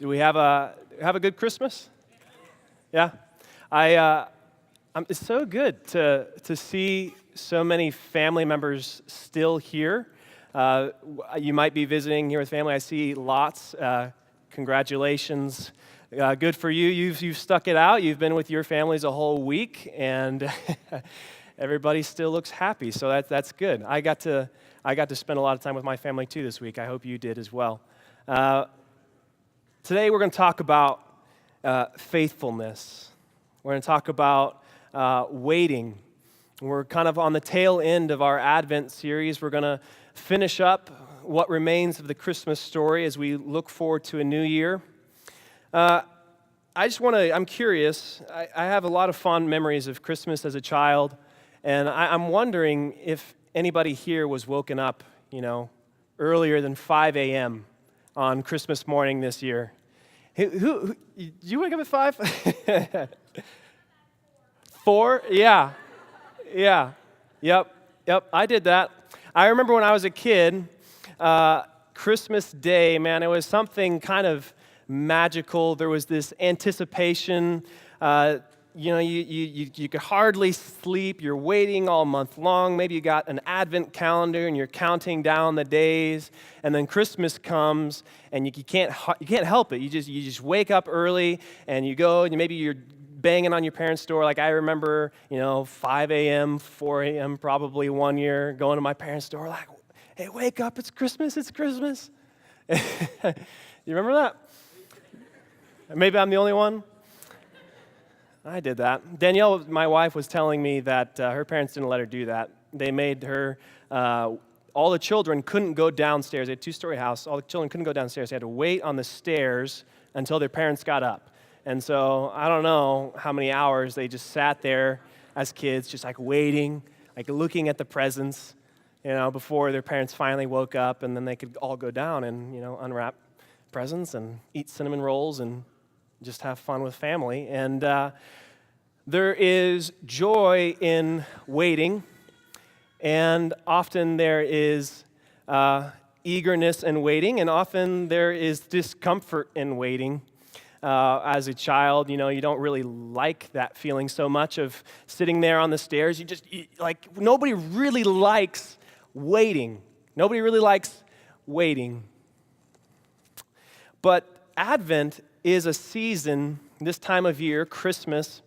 Did we have a good Christmas? Yeah, it's so good to see so many family members still here. You might be visiting here with family. I see lots. Congratulations. Good for you. You've stuck it out. You've been with your families a whole week, and everybody still looks happy. So that's good. I got to spend a lot of time with my family too this week. I hope you did as well. Today we're going to talk about faithfulness. We're going to talk about waiting. We're kind of on the tail end of our Advent series. We're going to finish up what remains of the Christmas story as we look forward to a new year. I'm curious. I have a lot of fond memories of Christmas as a child, and I'm wondering if anybody here was woken up, earlier than 5 a.m. on Christmas morning this year. Who did you wake up at 5? 4? Yeah. Yep, I did that. I remember when I was a kid, Christmas Day, man, it was something kind of magical. There was this anticipation. You could hardly sleep. You're waiting all month long. Maybe you got an Advent calendar and you're counting down the days. And then Christmas comes and you can't help it. You just wake up early and you go and maybe you're banging on your parents' door. Like I remember, 5 a.m., 4 a.m. probably one year going to my parents' door like, "Hey, wake up! It's Christmas! It's Christmas!" You remember that? Maybe I'm the only one. I did that. Danielle, my wife, was telling me that her parents didn't let her do that. They made her, all the children couldn't go downstairs. They had a 2-story house. All the children couldn't go downstairs. They had to wait on the stairs until their parents got up. And so I don't know how many hours they just sat there as kids, just like waiting, like looking at the presents, before their parents finally woke up, and then they could all go down and, unwrap presents and eat cinnamon rolls and just have fun with family. And there is joy in waiting, and often there is eagerness in waiting, and often there is discomfort in waiting. As a child, you don't really like that feeling so much of sitting there on the stairs. Nobody really likes waiting. Nobody really likes waiting. But Advent is a season, this time of year, Christmas,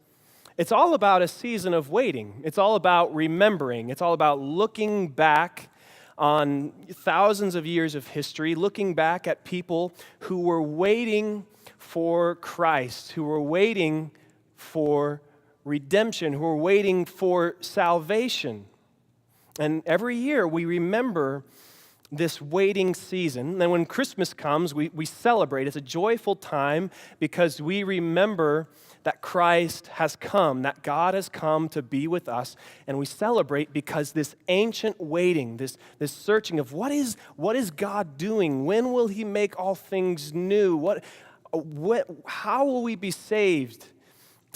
it's all about a season of waiting. It's all about remembering. It's all about looking back on thousands of years of history, looking back at people who were waiting for Christ, who were waiting for redemption, who were waiting for salvation. And every year we remember this waiting season. And when Christmas comes, we celebrate. It's a joyful time because we remember that Christ has come, that God has come to be with us. And we celebrate because this ancient waiting, this searching of what is God doing? When will he make all things new? How will we be saved?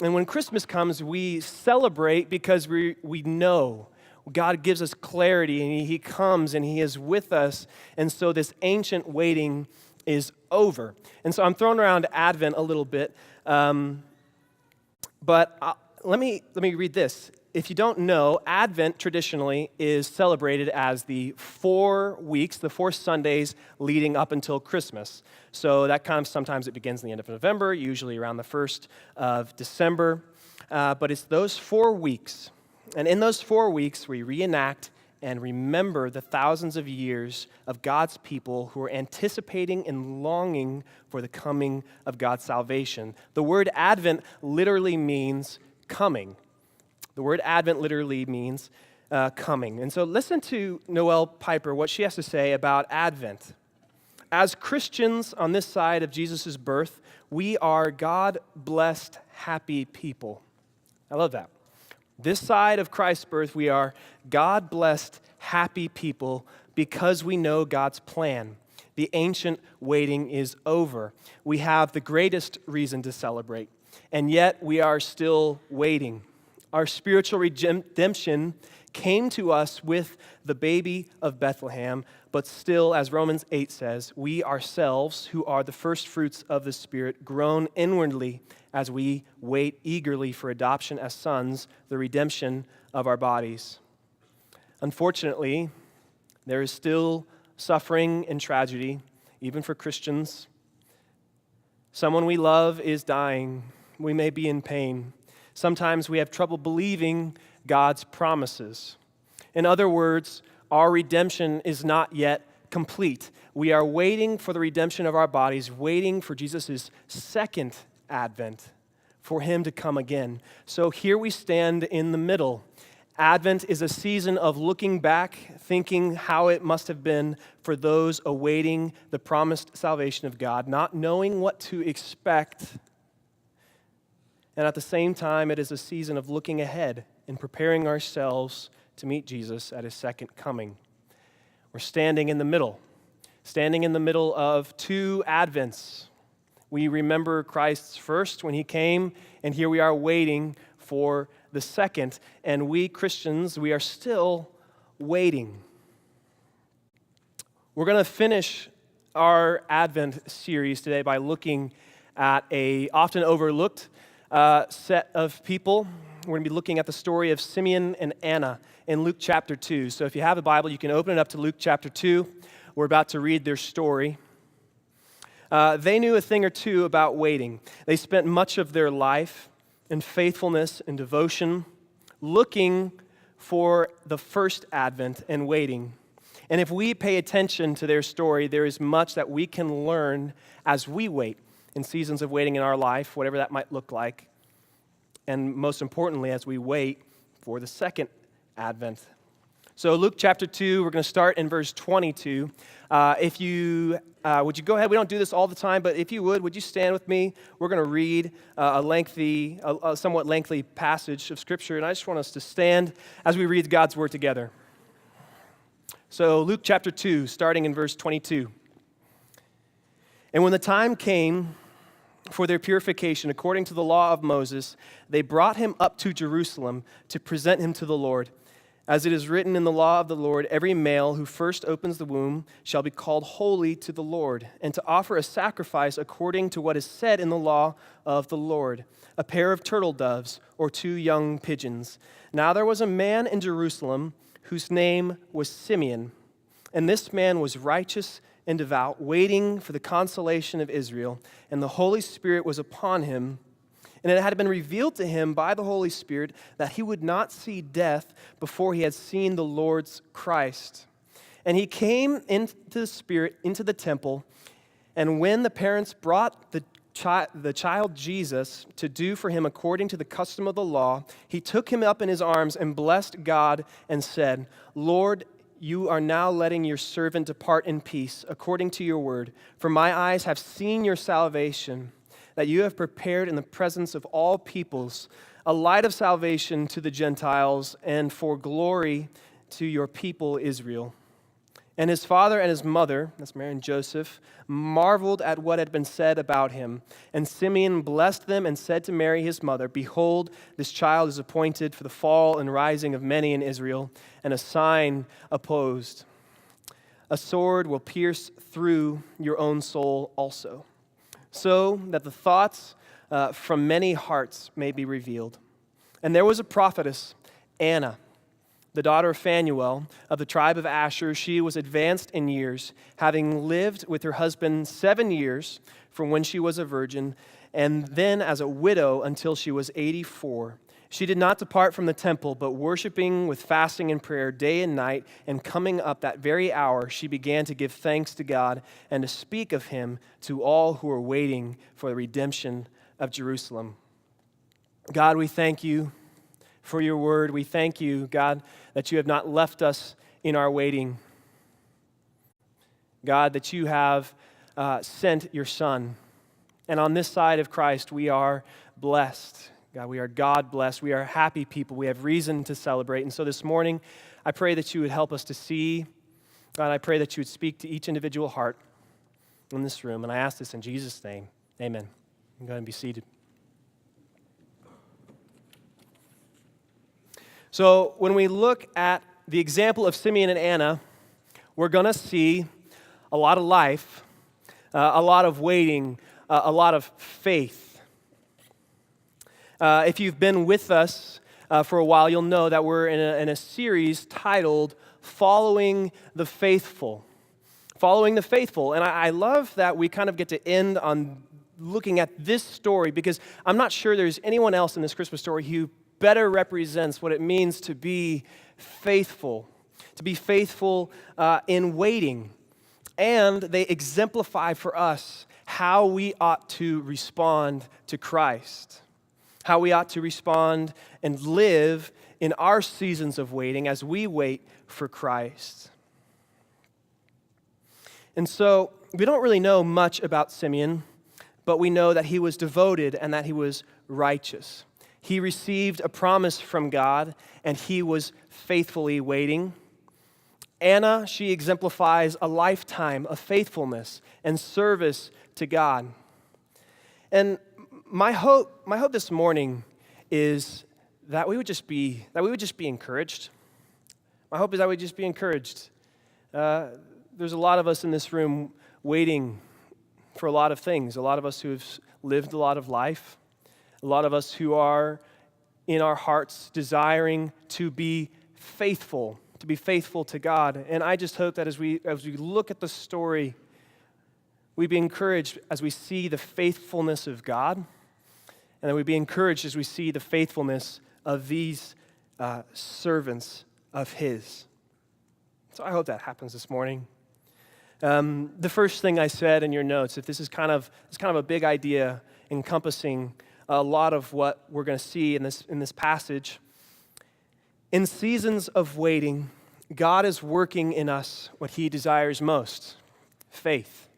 And when Christmas comes, we celebrate because we know God gives us clarity, and he comes and he is with us. And so this ancient waiting is over. And so I'm throwing around Advent a little bit, but let me read this. If you don't know, Advent traditionally is celebrated as the 4 weeks, the 4 Sundays leading up until Christmas. So that kind of sometimes it begins in the end of November, usually around the 1st of December. But it's those 4 weeks. And in those 4 weeks, we reenact and remember the thousands of years of God's people who are anticipating and longing for the coming of God's salvation. The word Advent literally means coming. The word Advent literally means coming. And so listen to Noelle Piper, what she has to say about Advent. As Christians on this side of Jesus' birth, we are God-blessed, happy people. I love that. This side of Christ's birth, we are God-blessed, happy people because we know God's plan. The ancient waiting is over. We have the greatest reason to celebrate, and yet we are still waiting. Our spiritual redemption came to us with the baby of Bethlehem, but still, as Romans 8 says, we ourselves, who are the first fruits of the Spirit, groan inwardly as we wait eagerly for adoption as sons, the redemption of our bodies. Unfortunately, there is still suffering and tragedy, even for Christians. Someone we love is dying. We may be in pain. Sometimes we have trouble believing God's promises. In other words, our redemption is not yet complete. We are waiting for the redemption of our bodies, waiting for Jesus' second advent, for him to come again. So here we stand in the middle. Advent is a season of looking back, thinking how it must have been for those awaiting the promised salvation of God, not knowing what to expect. And at the same time, it is a season of looking ahead and preparing ourselves to meet Jesus at his second coming. We're standing in the middle of two Advents. We remember Christ's first when he came, and here we are waiting for the second. And we Christians, we are still waiting. We're going to finish our Advent series today by looking at a often overlooked set of people. We're going to be looking at the story of Simeon and Anna in Luke chapter 2. So if you have a Bible, you can open it up to Luke chapter 2. We're about to read their story. They knew a thing or two about waiting. They spent much of their life in faithfulness and devotion, looking for the first advent and waiting. And if we pay attention to their story, there is much that we can learn as we wait in seasons of waiting in our life, whatever that might look like. And most importantly, as we wait for the second advent. So Luke chapter 2, we're going to start in verse 22. Would you go ahead? We don't do this all the time, but if you would you stand with me? We're going to read a somewhat lengthy passage of Scripture, and I just want us to stand as we read God's Word together. So Luke chapter 2, starting in verse 22. And when the time came for their purification according to the law of Moses, they brought him up to Jerusalem to present him to the Lord. As it is written in the law of the Lord, every male who first opens the womb shall be called holy to the Lord, and to offer a sacrifice according to what is said in the law of the Lord, a pair of turtle doves or 2 young pigeons. Now there was a man in Jerusalem whose name was Simeon, and this man was righteous and devout, waiting for the consolation of Israel, and the Holy Spirit was upon him. And it had been revealed to him by the Holy Spirit that he would not see death before he had seen the Lord's Christ. And he came into the Spirit into the temple, and when the parents brought the child Jesus to do for him according to the custom of the law, he took him up in his arms and blessed God and said, Lord, you are now letting your servant depart in peace according to your word. For my eyes have seen your salvation, that you have prepared in the presence of all peoples a light of salvation to the Gentiles and for glory to your people Israel. And his father and his mother, that's Mary and Joseph, marveled at what had been said about him. And Simeon blessed them and said to Mary his mother, Behold, this child is appointed for the fall and rising of many in Israel, and a sign opposed. A sword will pierce through your own soul also, so that the thoughts from many hearts may be revealed. And there was a prophetess, Anna, the daughter of Phanuel of the tribe of Asher. She was advanced in years, having lived with her husband 7 years from when she was a virgin, and then as a widow until she was 84. She did not depart from the temple, but worshiping with fasting and prayer day and night, and coming up that very hour, she began to give thanks to God and to speak of him to all who were waiting for the redemption of Jerusalem. God, we thank you for your word. We thank you, God, that you have not left us in our waiting. God, that you have sent your Son. And on this side of Christ, we are blessed. God, we are God blessed. We are happy people. We have reason to celebrate. And so this morning, I pray that you would help us to see. God, I pray that you would speak to each individual heart in this room. And I ask this in Jesus' name. Amen. Go ahead and be seated. So when we look at the example of Simeon and Anna, we're going to see a lot of life, a lot of waiting, a lot of faith. If you've been with us for a while, you'll know that we're in a series titled Following the Faithful. Following the Faithful. And I love that we kind of get to end on looking at this story, because I'm not sure there's anyone else in this Christmas story who better represents what it means to be faithful in waiting. And they exemplify for us how we ought to respond to Christ, how we ought to respond and live in our seasons of waiting as we wait for Christ. And so we don't really know much about Simeon, but we know that he was devoted and that he was righteous. He received a promise from God, and he was faithfully waiting. Anna, she exemplifies a lifetime of faithfulness and service to God. And my hope this morning is that we would just be encouraged. My hope is that we would just be encouraged. There's a lot of us in this room waiting for a lot of things. A lot of us who have lived a lot of life. A lot of us who are in our hearts desiring to be faithful to God. And I just hope that as we look at the story, we be encouraged as we see the faithfulness of God, and that we be encouraged as we see the faithfulness of these servants of His. So I hope that happens this morning. The first thing I said in your notes, if this is kind of a big idea encompassing a lot of what we're going to see in this passage. In seasons of waiting, God is working in us what He desires most, faith.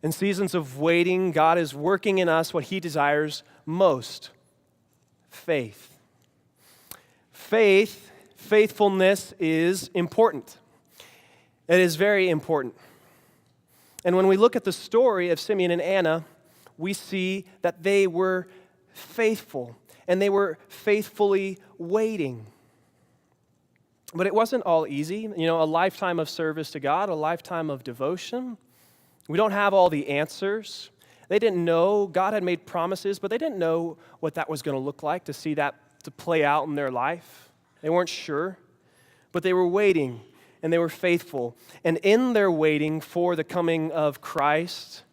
In seasons of waiting, God is working in us what He desires most, faith. Faithfulness is important. It is very important. And when we look at the story of Simeon and Anna, we see that they were faithful, and they were faithfully waiting. But it wasn't all easy. A lifetime of service to God, a lifetime of devotion. We don't have all the answers. They didn't know. God had made promises, but they didn't know what that was going to look like, to see that to play out in their life. They weren't sure, but they were waiting, and they were faithful. And in their waiting for the coming of Christ,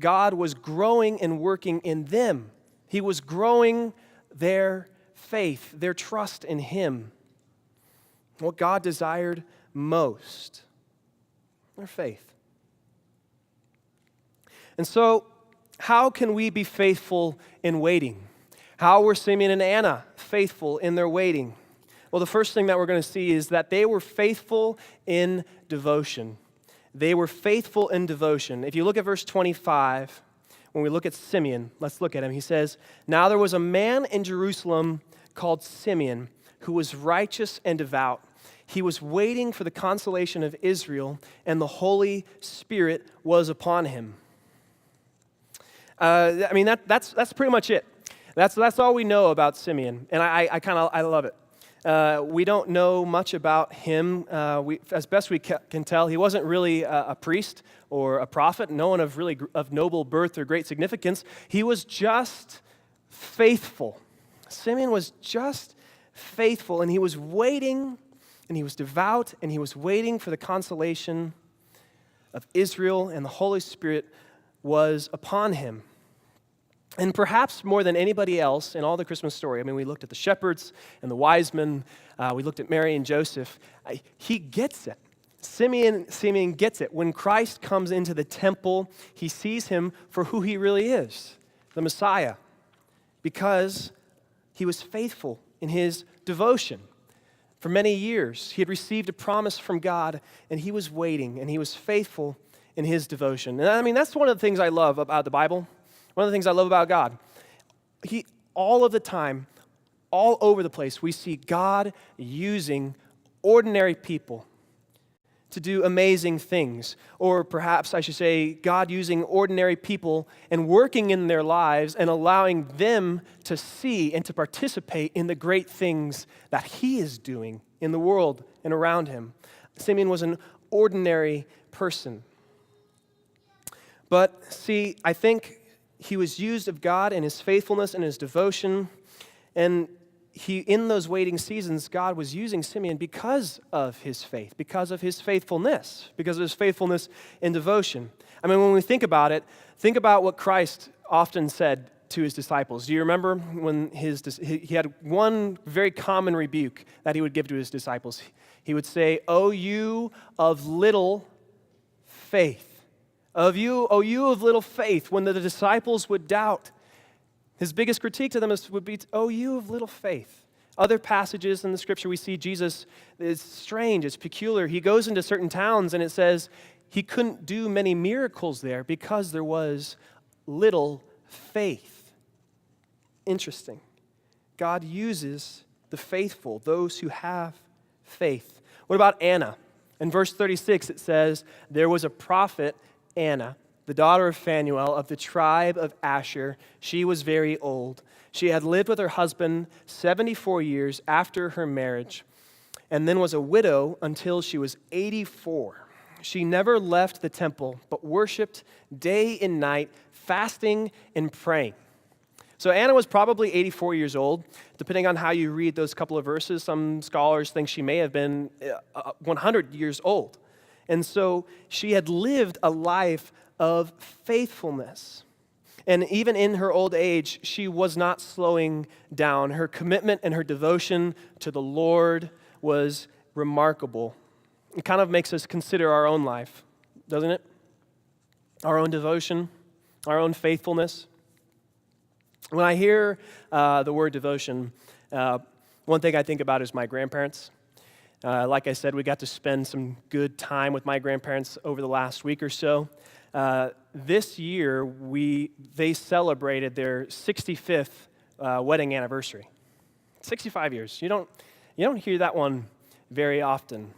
God was growing and working in them. He was growing their faith, their trust in Him. What God desired most, their faith. And so, how can we be faithful in waiting? How were Simeon and Anna faithful in their waiting? Well, the first thing that we're going to see is that they were faithful in devotion. They were faithful in devotion. If you look at verse 25, when we look at Simeon, let's look at him. He says, "Now there was a man in Jerusalem called Simeon, who was righteous and devout. He was waiting for the consolation of Israel, and the Holy Spirit was upon him." That's pretty much it. That's all we know about Simeon, and I love it. We don't know much about him. As best we can tell, he wasn't really a priest or a prophet, no one of noble birth or great significance. He was just faithful. Simeon was just faithful, and he was waiting, and he was devout, and he was waiting for the consolation of Israel, and the Holy Spirit was upon him. And perhaps more than anybody else in all the Christmas story, we looked at the shepherds and the wise men, we looked at Mary and Joseph. He gets it. Simeon gets it. When Christ comes into the temple, he sees him for who he really is, the Messiah, because he was faithful in his devotion. For many years, he had received a promise from God, and he was waiting, and he was faithful in his devotion. And that's one of the things I love about the Bible. One of the things I love about God, all of the time, all over the place, we see God using ordinary people to do amazing things. Or perhaps I should say, God using ordinary people and working in their lives and allowing them to see and to participate in the great things that he is doing in the world and around him. Simeon was an ordinary person. But see, I think he was used of God in his faithfulness and his devotion. And in those waiting seasons, God was using Simeon because of his faith, because of his faithfulness, because of his faithfulness and devotion. I mean, when we think about it, think about what Christ often said to his disciples. Do you remember when he had one very common rebuke that he would give to his disciples? He would say, "O you of little faith. O you of little faith." When the disciples would doubt, his biggest critique to them would be, "Oh, you of little faith." Other passages in the scripture we see Jesus is strange, it's peculiar. He goes into certain towns and it says he couldn't do many miracles there because there was little faith. Interesting. God uses the faithful, those who have faith. What about Anna? In verse 36 it says, there was a prophet, Anna, the daughter of Phanuel of the tribe of Asher. She was very old. She had lived with her husband 74 years after her marriage, and then was a widow until she was 84. She never left the temple, but worshiped day and night, fasting and praying. So Anna was probably 84 years old. Depending on how you read those couple of verses, some scholars think she may have been 100 years old. And so she had lived a life of faithfulness. And even in her old age, she was not slowing down. Her commitment and her devotion to the Lord was remarkable. It kind of makes us consider our own life, doesn't it? Our own devotion, our own faithfulness. When I hear the word devotion, one thing I think about is my grandparents. Like I said, we got to spend some good time with my grandparents over the last week or so. This year, they celebrated their 65th wedding anniversary. 65 years. You don't hear that one very often.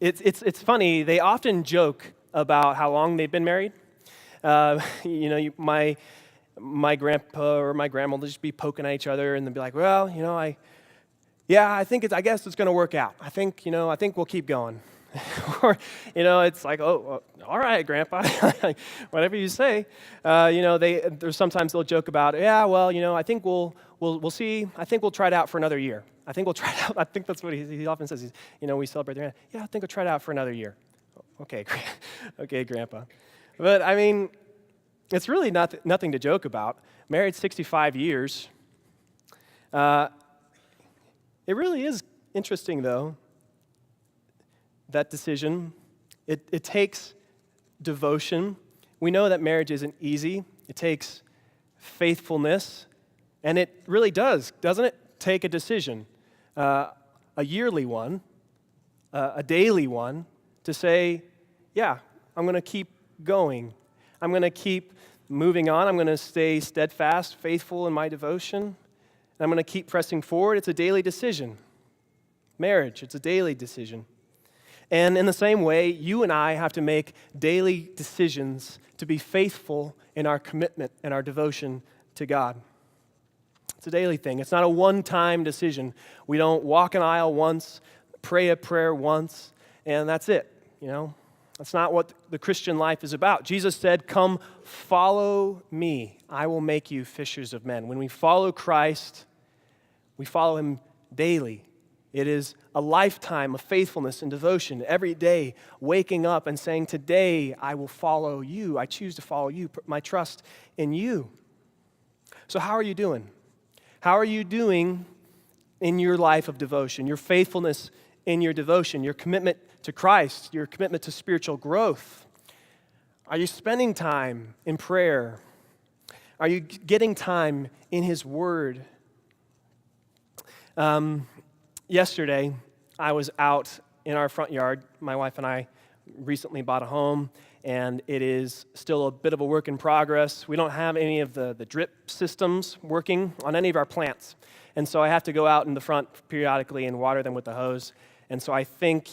It's funny. They often joke about how long they've been married. My grandpa or my grandma will just be poking at each other and they'll be like, "Well, I guess it's going to work out. I think we'll keep going." Or, it's like, "Oh, all right, Grandpa," whatever you say. There's sometimes they'll joke about, "Yeah, well, I think we'll see. I think we'll try it out for another year. I think we'll try it out." I think that's what he often says. We celebrate their, "Yeah, I think we'll try it out for another year." Okay, okay, Grandpa. But I mean, it's really nothing to joke about. Married 65 years. It really is interesting, though. That decision, it takes devotion. We know that marriage isn't easy. It takes faithfulness. And it really does, doesn't it, take a decision, a yearly one, a daily one, to say, yeah, I'm going to keep going. I'm going to keep moving on. I'm going to stay steadfast, faithful in my devotion. And I'm going to keep pressing forward. It's a daily decision. Marriage, it's a daily decision. And in the same way, you and I have to make daily decisions to be faithful in our commitment and our devotion to God. It's a daily thing. It's not a one-time decision. We don't walk an aisle once, pray a prayer once, and that's it. That's not what the Christian life is about. Jesus said, "Come, follow me. I will make you fishers of men." When we follow Christ, we follow him daily. It is a lifetime of faithfulness and devotion, every day waking up and saying, "Today I will follow you. I choose to follow you, put my trust in you." So how are you doing? How are you doing in your life of devotion, your faithfulness in your devotion, your commitment to Christ, your commitment to spiritual growth? Are you spending time in prayer? Are you getting time in his word? Yesterday, I was out in our front yard. My wife and I recently bought a home, and it is still a bit of a work in progress. We don't have any of the drip systems working on any of our plants, and so I have to go out in the front periodically and water them with the hose. And so I think,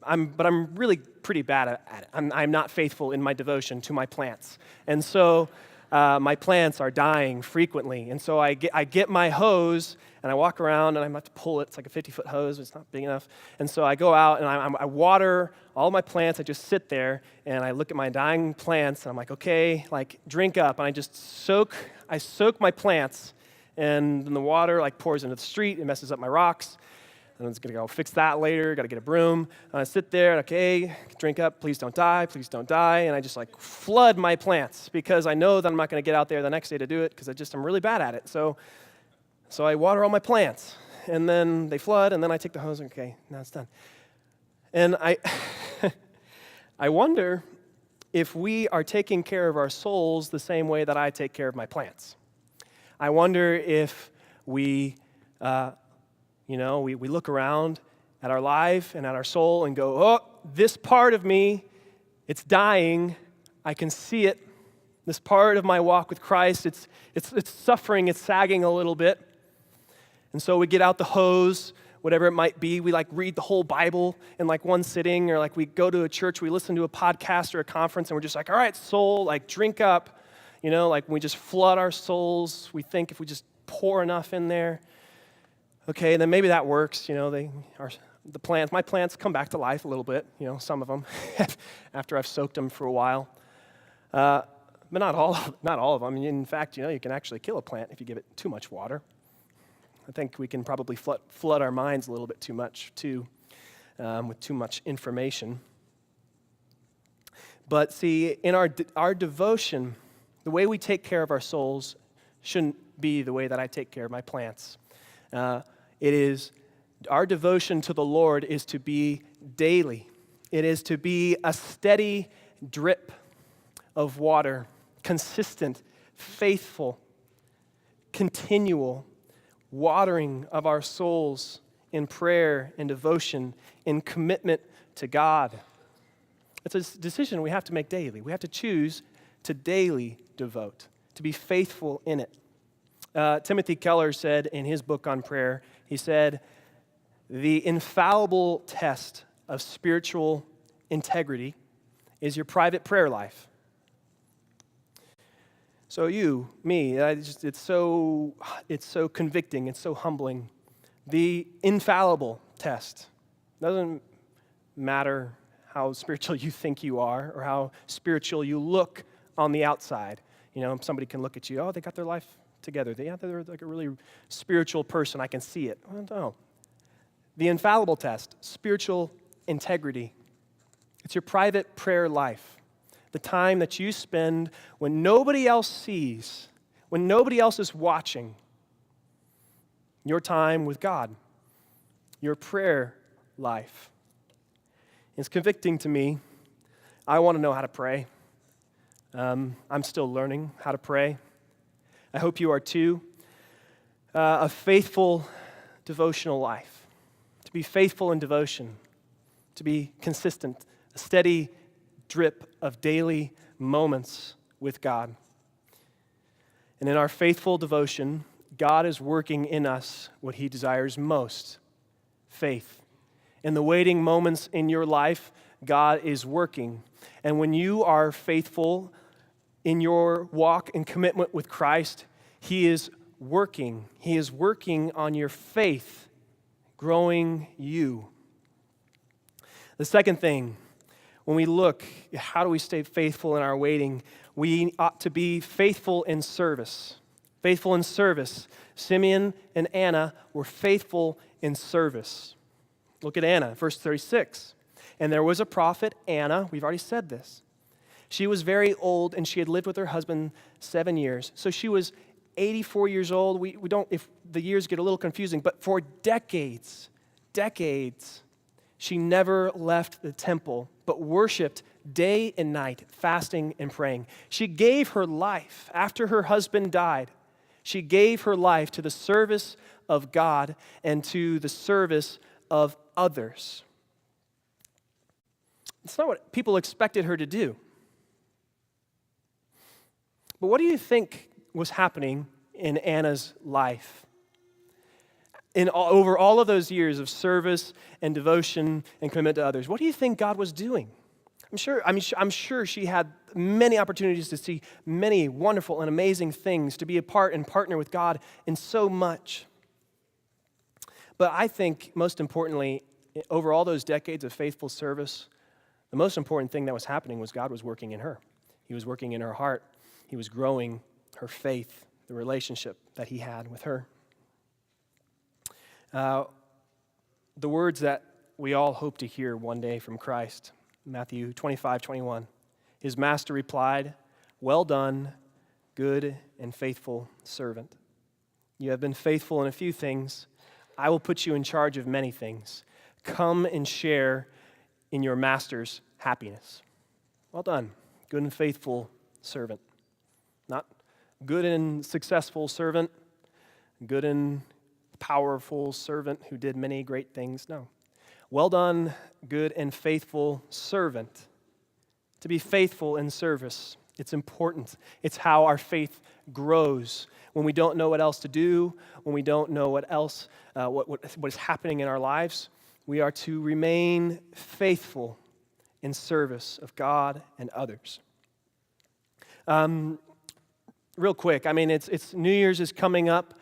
I'm really pretty bad at it. I'm not faithful in my devotion to my plants. And so my plants are dying frequently. And so I get my hose, and I walk around, and I'm about to pull it. It's like a 50-foot hose. It's not big enough. And so I go out, and I water all my plants. I just sit there, and I look at my dying plants, and I'm like, okay, like, drink up. And I just soak my plants, and then the water, like, pours into the street. It messes up my rocks. And I'm just going to go fix that later. Got to get a broom. And I sit there, and, okay, drink up. Please don't die. Please don't die. And I just, like, flood my plants because I know that I'm not going to get out there the next day to do it because I'm really bad at it. So I water all my plants, and then they flood, and then I take the hose, and okay, now it's done. And I wonder if we are taking care of our souls the same way that I take care of my plants. I wonder if we look around at our life and at our soul and go, oh, this part of me, it's dying. I can see it. This part of my walk with Christ, it's suffering, it's sagging a little bit. And so we get out the hose, whatever it might be. We read the whole Bible in one sitting, or we go to a church, we listen to a podcast or a conference, and we're just all right, soul, drink up. We just flood our souls. We think if we just pour enough in there, okay, then maybe that works. My plants come back to life a little bit, some of them, after I've soaked them for a while. But not all of them. In fact, you can actually kill a plant if you give it too much water. I think we can probably flood our minds a little bit too much, too, with too much information. But see, in our devotion, the way we take care of our souls shouldn't be the way that I take care of my plants. Our devotion to the Lord is to be daily. It is to be a steady drip of water, consistent, faithful, continual watering of our souls in prayer and devotion, in commitment to God. It's a decision we have to make daily. We have to choose to daily devote, to be faithful in it. Timothy Keller said in his book on prayer, he said, the infallible test of spiritual integrity is your private prayer life. So it's so convicting, it's so humbling. The infallible test doesn't matter how spiritual you think you are or how spiritual you look on the outside. Somebody can look at you, oh, they got their life together. They're a really spiritual person. I can see it. Well, no. The infallible test, spiritual integrity. It's your private prayer life. The time that you spend when nobody else sees, when nobody else is watching, your time with God, your prayer life. It's convicting to me. I want to know how to pray. I'm still learning how to pray. I hope you are too. A faithful devotional life. To be faithful in devotion. To be consistent. A steady drip of daily moments with God. And in our faithful devotion, God is working in us what He desires most, faith. In the waiting moments in your life, God is working. And when you are faithful in your walk and commitment with Christ, He is working. He is working on your faith, growing you. The second thing, when we look at how do we stay faithful in our waiting, we ought to be faithful in service. Faithful in service. Simeon and Anna were faithful in service. Look at Anna, verse 36. And there was a prophet, Anna, we've already said this. She was very old, and she had lived with her husband 7 years. So she was 84 years old. We don't, if the years get a little confusing, but for decades, she never left the temple, but worshiped day and night, fasting and praying. She gave her life after her husband died. She gave her life to the service of God and to the service of others. It's not what people expected her to do. But what do you think was happening in Anna's life? over all of those years of service and devotion and commitment to others, what do you think God was doing? I'm sure she had many opportunities to see many wonderful and amazing things, to be a part and partner with God in so much. But I think, most importantly, over all those decades of faithful service, the most important thing that was happening was God was working in her. He was working in her heart. He was growing her faith, the relationship that he had with her. The words that we all hope to hear one day from Christ, Matthew 25:21. His master replied, "Well done, good and faithful servant. You have been faithful in a few things. I will put you in charge of many things. Come and share in your master's happiness." Well done, good and faithful servant. Not good and successful servant, good and powerful servant who did many great things. No. Well done, good and faithful servant. To be faithful in service, it's important. It's how our faith grows. When we don't know what else to do, when we don't know what else, what is happening in our lives, we are to remain faithful in service of God and others. Real quick, it's New Year's is coming up.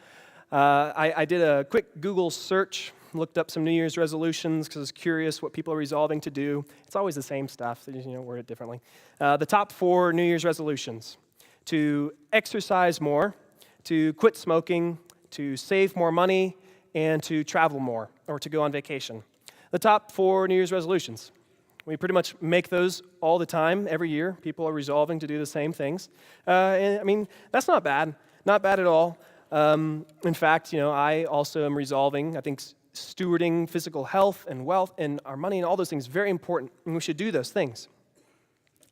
I did a quick Google search, looked up some New Year's resolutions because I was curious what people are resolving to do. It's always the same stuff, they just word it differently. The top 4 New Year's resolutions: to exercise more, to quit smoking, to save more money, and to travel more, or to go on vacation. The top 4 New Year's resolutions. We pretty much make those all the time, every year. People are resolving to do the same things. That's not bad at all. In fact, I also am resolving, I think stewarding physical health and wealth and our money and all those things is very important, and we should do those things.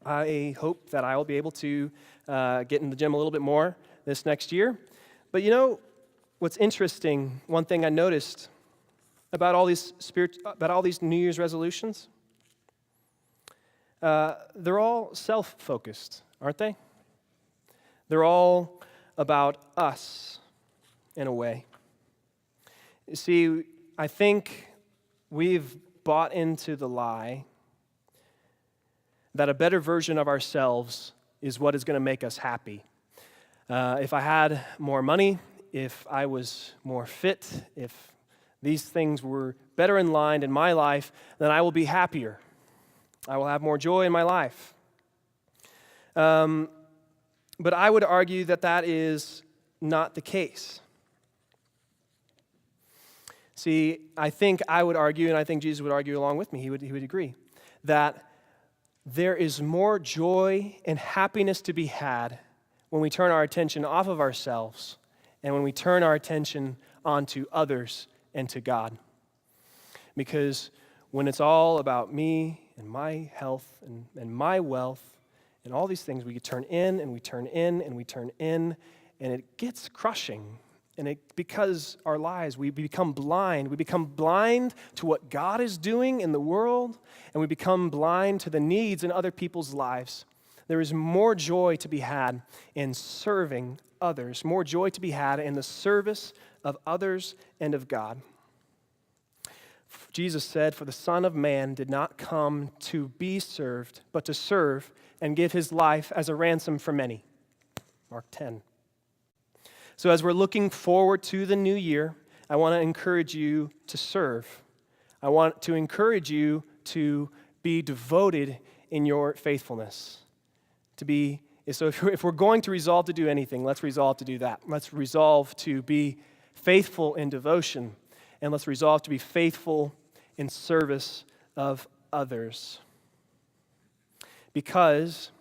I hope that I will be able to get in the gym a little bit more this next year. But what's interesting, one thing I noticed about all these New Year's resolutions, they're all self-focused, aren't they? They're all about us in a way. You see, I think we've bought into the lie that a better version of ourselves is what is going to make us happy. If I had more money, if I was more fit, if these things were better in line in my life, then I will be happier. I will have more joy in my life. But I would argue that is not the case. See, I think I would argue, and I think Jesus would argue along with me, he would agree, that there is more joy and happiness to be had when we turn our attention off of ourselves and when we turn our attention onto others and to God. Because when it's all about me and my health and my wealth and all these things, we turn in and we turn in and we turn in, and it gets crushing. And because our lives, we become blind. We become blind to what God is doing in the world, and we become blind to the needs in other people's lives. There is more joy to be had in serving others, more joy to be had in the service of others and of God. Jesus said, "For the Son of Man did not come to be served, but to serve and give his life as a ransom for many." Mark 10. So as we're looking forward to the new year, I want to encourage you to serve. I want to encourage you to be devoted in your faithfulness. So if we're going to resolve to do anything, let's resolve to do that. Let's resolve to be faithful in devotion, and let's resolve to be faithful in service of others. Because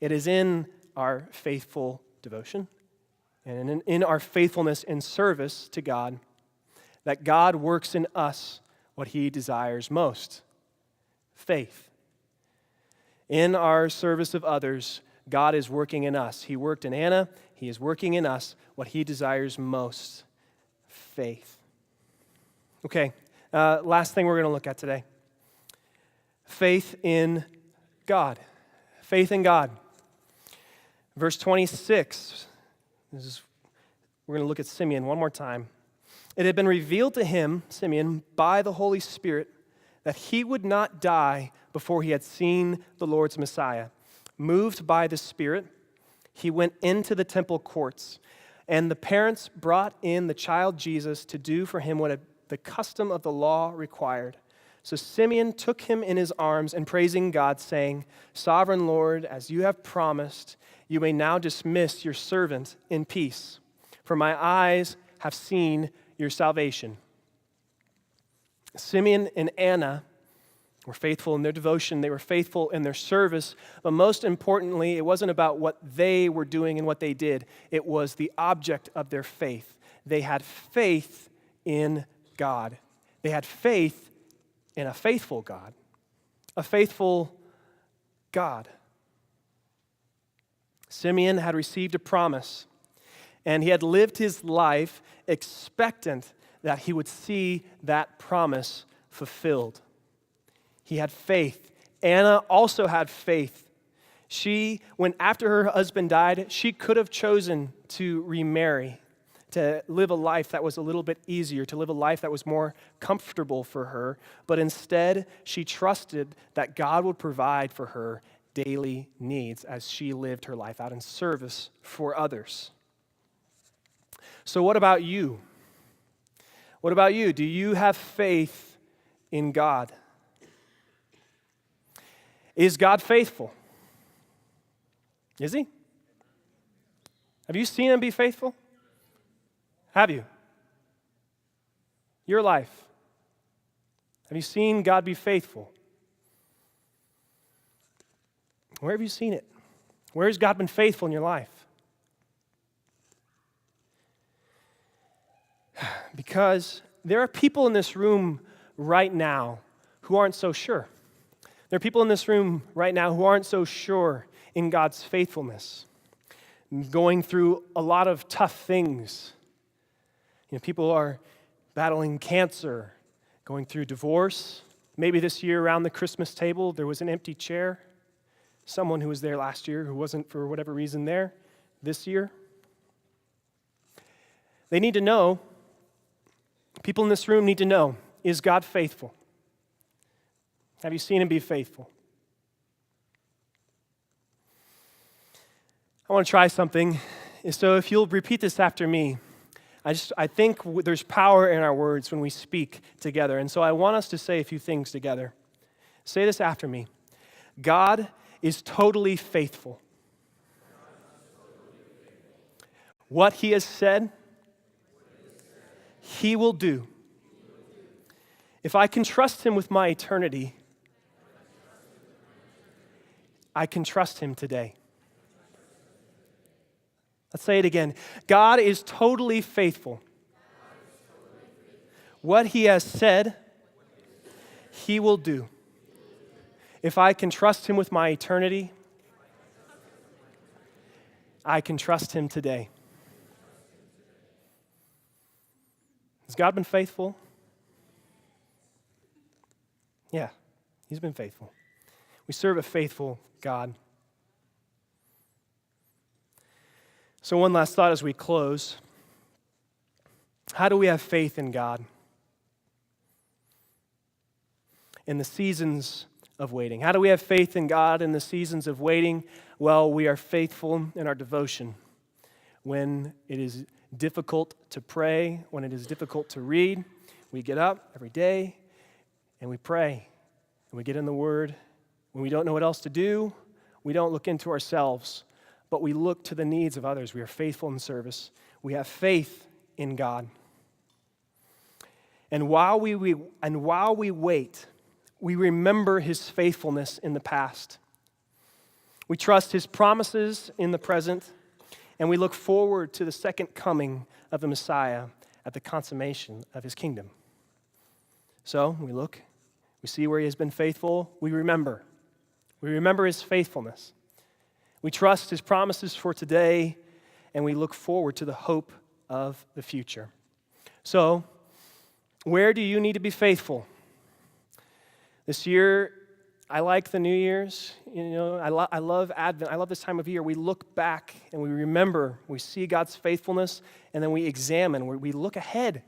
it is in our faithful devotion and in our faithfulness in service to God that God works in us what he desires most: faith. In our service of others, God is working in us. He worked in Anna. He is working in us what he desires most: faith. Okay, last thing we're going to look at today. Faith in God. Faith in God. Verse 26. We're going to look at Simeon one more time. It had been revealed to him, Simeon, by the Holy Spirit that he would not die before he had seen the Lord's Messiah. Moved by the Spirit, he went into the temple courts, and the parents brought in the child Jesus to do for him what the custom of the law required. So Simeon took him in his arms and praising God, saying, "Sovereign Lord, as you have promised, you may now dismiss your servant in peace. For my eyes have seen your salvation." Simeon and Anna were faithful in their devotion. They were faithful in their service. But most importantly, it wasn't about what they were doing and what they did. It was the object of their faith. They had faith in God. They had faith in a faithful God. A faithful God. Simeon had received a promise, and he had lived his life expectant that he would see that promise fulfilled. He had faith. Anna also had faith. She, when after her husband died, she could have chosen to remarry, to live a life that was a little bit easier, to live a life that was more comfortable for her. But instead, she trusted that God would provide for her daily needs as she lived her life out in service for others. So what about you? What about you? Do you have faith in God? Is God faithful? Is he? Have you seen him be faithful? Have you? Your life. Have you seen God be faithful? Where have you seen it? Where has God been faithful in your life? Because there are people in this room right now who aren't so sure. There are people in this room right now who aren't so sure in God's faithfulness, going through a lot of tough things. People are battling cancer, going through divorce. Maybe this year around the Christmas table there was an empty chair. Someone who was there last year who wasn't for whatever reason there this year. They need to know, people in this room need to know, is God faithful? Have you seen him be faithful? I want to try something. So if you'll repeat this after me, I think there's power in our words when we speak together. And so I want us to say a few things together. Say this after me. God is totally faithful. What he has said, he will do. If I can trust him with my eternity, I can trust him today. Let's say it again. God is totally faithful. What he has said, he will do. If I can trust him with my eternity, I can trust him today. Has God been faithful? Yeah, he's been faithful. We serve a faithful God. So one last thought as we close. How do we have faith in God in the seasons of waiting? How do we have faith in God in the seasons of waiting? Well, we are faithful in our devotion. When it is difficult to pray, when it is difficult to read, we get up every day and we pray and we get in the Word. When we don't know what else to do, we don't look into ourselves, but we look to the needs of others. We are faithful in service. We have faith in God. And while we wait, we remember his faithfulness in the past. We trust his promises in the present, and we look forward to the second coming of the Messiah at the consummation of his kingdom. So we look, we see where he has been faithful, we remember. We remember his faithfulness. We trust his promises for today, and we look forward to the hope of the future. So, where do you need to be faithful? This year, I like the New Year's. I love Advent. I love this time of year. We look back and we remember, we see God's faithfulness, and then we examine, we look ahead.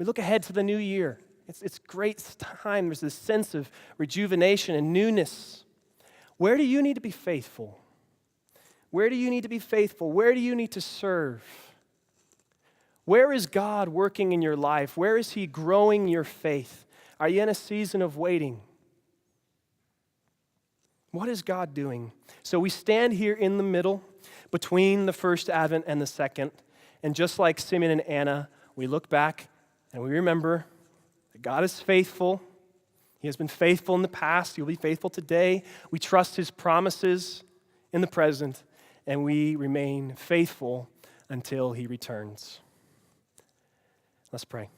We look ahead to the new year. It's great time. There's this sense of rejuvenation and newness. Where do you need to be faithful? Where do you need to be faithful? Where do you need to serve? Where is God working in your life? Where is He growing your faith? Are you in a season of waiting? What is God doing? So we stand here in the middle between the first Advent and the second, and just like Simeon and Anna, we look back and we remember that God is faithful. He has been faithful in the past. He'll be faithful today. We trust His promises in the present, and we remain faithful until He returns. Let's pray.